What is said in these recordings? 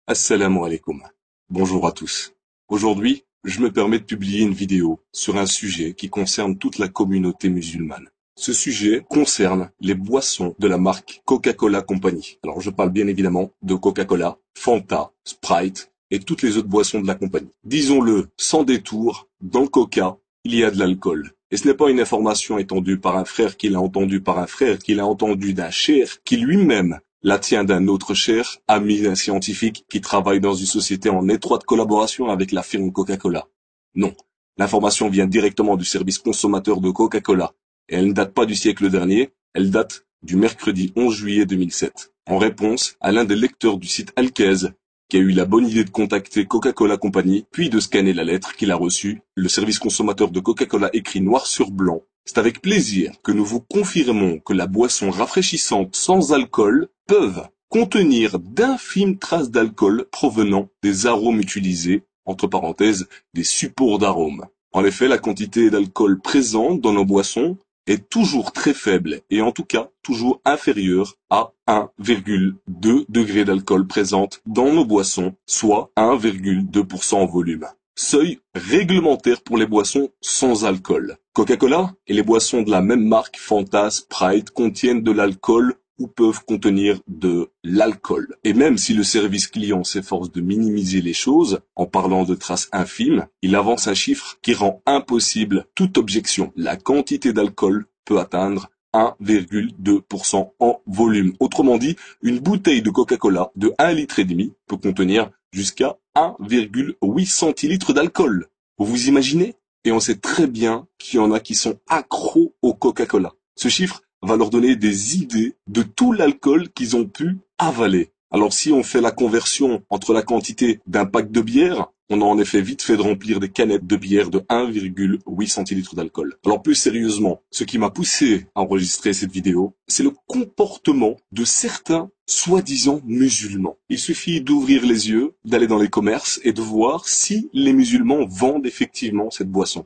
Assalamu alaikum. Bonjour à tous. Aujourd'hui, je me permets de publier une vidéo sur un sujet qui concerne toute la communauté musulmane. Ce sujet concerne les boissons de la marque Coca-Cola Company. Alors je parle bien évidemment de Coca-Cola, Fanta, Sprite et toutes les autres boissons de la compagnie. Disons-le sans détour, dans le Coca, il y a de l'alcool. Et ce n'est pas une information étendue par un frère qui l'a entendu par un frère, qui l'a entendu d'un cher, qui lui-même la tient d'un autre cher, ami d'un scientifique qui travaille dans une société en étroite collaboration avec la firme Coca-Cola. Non, l'information vient directement du service consommateur de Coca-Cola, et elle ne date pas du siècle dernier, elle date du mercredi 11 juillet 2007, en réponse à l'un des lecteurs du site Alkez, qui a eu la bonne idée de contacter Coca-Cola Company, puis de scanner la lettre qu'il a reçue. Le service consommateur de Coca-Cola écrit noir sur blanc: c'est avec plaisir que nous vous confirmons que la boisson rafraîchissante sans alcool peuvent contenir d'infimes traces d'alcool provenant des arômes utilisés, entre parenthèses, des supports d'arômes. En effet, la quantité d'alcool présente dans nos boissons est toujours très faible et en tout cas toujours inférieure à 1,2 degré d'alcool présente dans nos boissons, soit 1,2% en volume. Seuil réglementaire pour les boissons sans alcool. Coca-Cola et les boissons de la même marque, Fanta, Sprite, contiennent de l'alcool ou peuvent contenir de l'alcool. Et même si le service client s'efforce de minimiser les choses en parlant de traces infimes, il avance un chiffre qui rend impossible toute objection. La quantité d'alcool peut atteindre 1,2% en volume. Autrement dit, une bouteille de Coca-Cola de 1,5 litre peut contenir jusqu'à 1,8 centilitres d'alcool. Vous vous imaginez? Et on sait très bien qu'il y en a qui sont accros au Coca-Cola. Ce chiffre va leur donner des idées de tout l'alcool qu'ils ont pu avaler. Alors si on fait la conversion entre la quantité d'un pack de bière, on a en effet vite fait de remplir des canettes de bière de 1,8 centilitres d'alcool. Alors plus sérieusement, ce qui m'a poussé à enregistrer cette vidéo, c'est le comportement de certains soi-disant musulmans. Il suffit d'ouvrir les yeux, d'aller dans les commerces et de voir si les musulmans vendent effectivement cette boisson.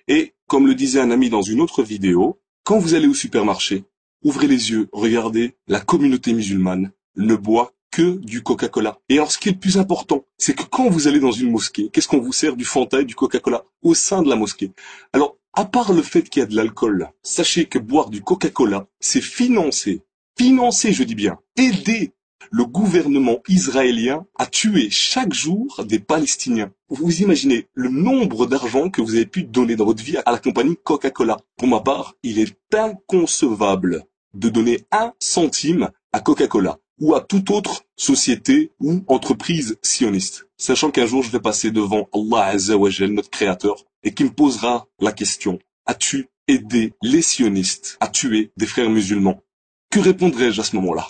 Et comme le disait un ami dans une autre vidéo, quand vous allez au supermarché, ouvrez les yeux, regardez, la communauté musulmane ne boit que du Coca-Cola. Et alors ce qui est le plus important, c'est que quand vous allez dans une mosquée, qu'est-ce qu'on vous sert? Du Fanta et du Coca-Cola au sein de la mosquée. Alors, à part le fait qu'il y a de l'alcool, sachez que boire du Coca-Cola, c'est financer, je dis bien, aider le gouvernement israélien à tuer chaque jour des Palestiniens. Vous imaginez le nombre d'argent que vous avez pu donner dans votre vie à la compagnie Coca-Cola. Pour ma part, il est inconcevable de donner 1 centime à Coca-Cola ou à toute autre société ou entreprise sioniste. Sachant qu'un jour je vais passer devant Allah Azza wa Jal, notre créateur, et qui me posera la question: as-tu aidé les sionistes à tuer des frères musulmans? Que répondrai-je à ce moment-là?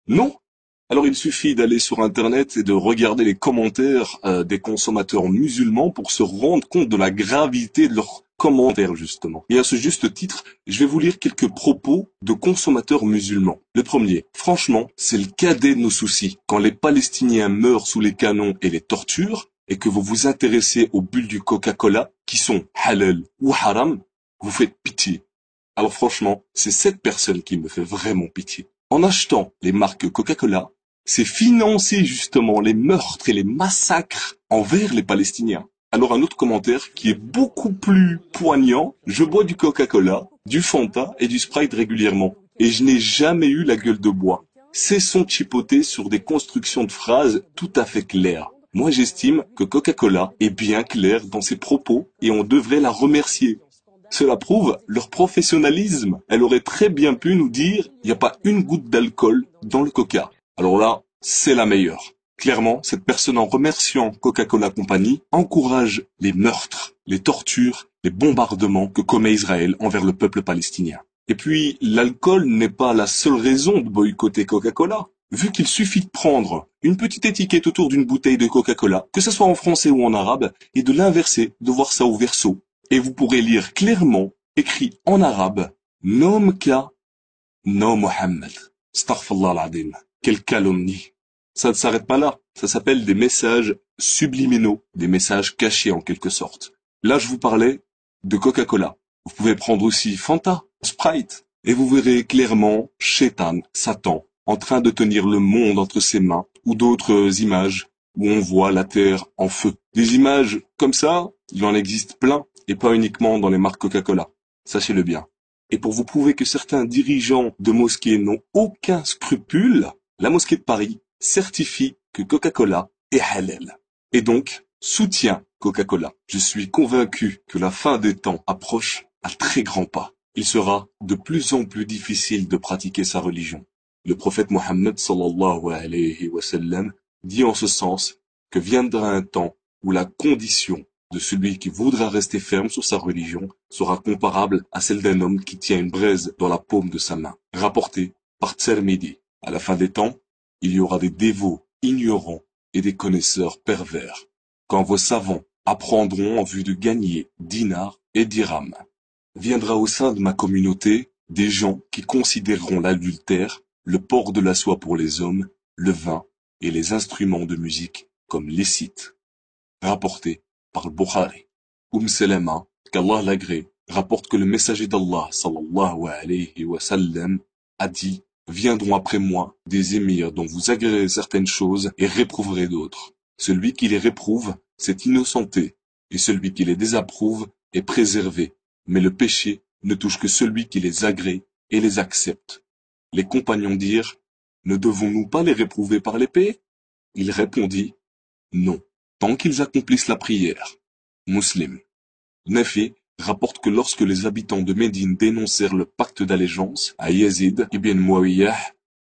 Non? Alors il suffit d'aller sur internet et de regarder les commentaires des consommateurs musulmans pour se rendre compte de la gravité de leurs commentaires justement. Et à ce juste titre, je vais vous lire quelques propos de consommateurs musulmans. Le premier: franchement, c'est le cadet de nos soucis. Quand les Palestiniens meurent sous les canons et les tortures, et que vous vous intéressez aux bulles du Coca-Cola, qui sont halal ou haram, vous faites pitié. Alors franchement, c'est cette personne qui me fait vraiment pitié. En achetant les marques Coca-Cola, c'est financer justement les meurtres et les massacres envers les Palestiniens. Alors un autre commentaire qui est beaucoup plus poignant: je bois du Coca-Cola, du Fanta et du Sprite régulièrement, et je n'ai jamais eu la gueule de bois. Cessons de chipoter sur des constructions de phrases tout à fait claires. Moi j'estime que Coca-Cola est bien claire dans ses propos et on devrait la remercier. Cela prouve leur professionnalisme. Elle aurait très bien pu nous dire: il n'y a pas une goutte d'alcool dans le Coca. Alors là, c'est la meilleure. Clairement, cette personne, en remerciant Coca-Cola Company, encourage les meurtres, les tortures, les bombardements que commet Israël envers le peuple palestinien. Et puis, l'alcool n'est pas la seule raison de boycotter Coca-Cola. Vu qu'il suffit de prendre une petite étiquette autour d'une bouteille de Coca-Cola, que ce soit en français ou en arabe, et de l'inverser, de voir ça au verso, et vous pourrez lire clairement, écrit en arabe: Nomka, no Mohammed. Astaghfirullah al-Azim. Quelle calomnie. Ça ne s'arrête pas là. Ça s'appelle des messages subliminaux, des messages cachés en quelque sorte. Là, je vous parlais de Coca-Cola. Vous pouvez prendre aussi Fanta, Sprite, et vous verrez clairement Shaitan, Satan, en train de tenir le monde entre ses mains, ou d'autres images où on voit la terre en feu. Des images comme ça, il en existe plein, et pas uniquement dans les marques Coca-Cola. Sachez-le bien. Et pour vous prouver que certains dirigeants de mosquées n'ont aucun scrupule, la mosquée de Paris certifie que Coca-Cola est halal. Et donc, soutient Coca-Cola. Je suis convaincu que la fin des temps approche à très grands pas. Il sera de plus en plus difficile de pratiquer sa religion. Le prophète Mohammed sallallahu alayhi wa sallam dit en ce sens que viendra un temps où la condition de celui qui voudra rester ferme sur sa religion sera comparable à celle d'un homme qui tient une braise dans la paume de sa main. Rapporté par Tirmidhi. À la fin des temps, il y aura des dévots ignorants et des connaisseurs pervers, quand vos savants apprendront en vue de gagner dinars et dirhams. Viendra au sein de ma communauté des gens qui considéreront l'adultère, le port de la soie pour les hommes, le vin et les instruments de musique comme licites. Rapporté par le Bukhari. Salama, qu'Allah l'agrée, rapporte que le messager d'Allah sallallahu alayhi wa sallam a dit: viendront après moi des émirs dont vous agréerez certaines choses et réprouverez d'autres. Celui qui les réprouve, c'est innocenté, et celui qui les désapprouve est préservé. Mais le péché ne touche que celui qui les agrée et les accepte. Les compagnons dirent: ne devons-nous pas les réprouver par l'épée? Il répondit: non, tant qu'ils accomplissent la prière. Muslim. Nafi rapporte que lorsque les habitants de Médine dénoncèrent le pacte d'allégeance, à Yazid ibn Muawiyah,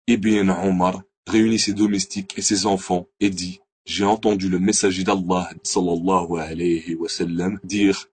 ibn Omar réunit ses domestiques et ses enfants et dit: j'ai entendu le messager d'Allah sallallahu alayhi wa sallam dire: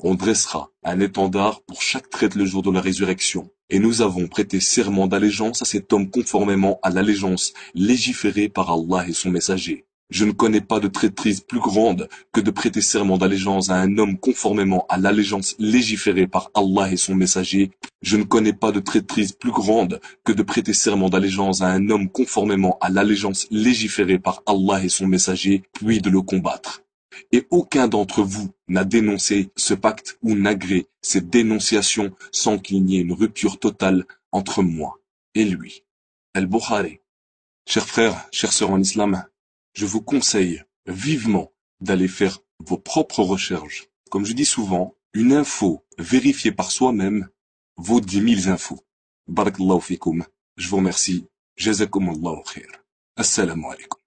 on dressera un étendard pour chaque traite le jour de la résurrection, et nous avons prêté serment d'allégeance à cet homme conformément à l'allégeance légiférée par Allah et son messager. Je ne connais pas de traîtrise plus grande que de prêter serment d'allégeance à un homme conformément à l'allégeance légiférée par Allah et son messager. Je ne connais pas de traîtrise plus grande que de prêter serment d'allégeance à un homme conformément à l'allégeance légiférée par Allah et son messager, puis de le combattre. Et aucun d'entre vous n'a dénoncé ce pacte ou n'agré cette dénonciation sans qu'il n'y ait une rupture totale entre moi et lui. Al-Bukhari. Chers frères, chères sœurs en islam, je vous conseille vivement d'aller faire vos propres recherches. Comme je dis souvent, une info vérifiée par soi-même vaut 10 000 infos. Barakallahu fikoum. Je vous remercie. Jazakumullahu khair. Assalamu alaikum.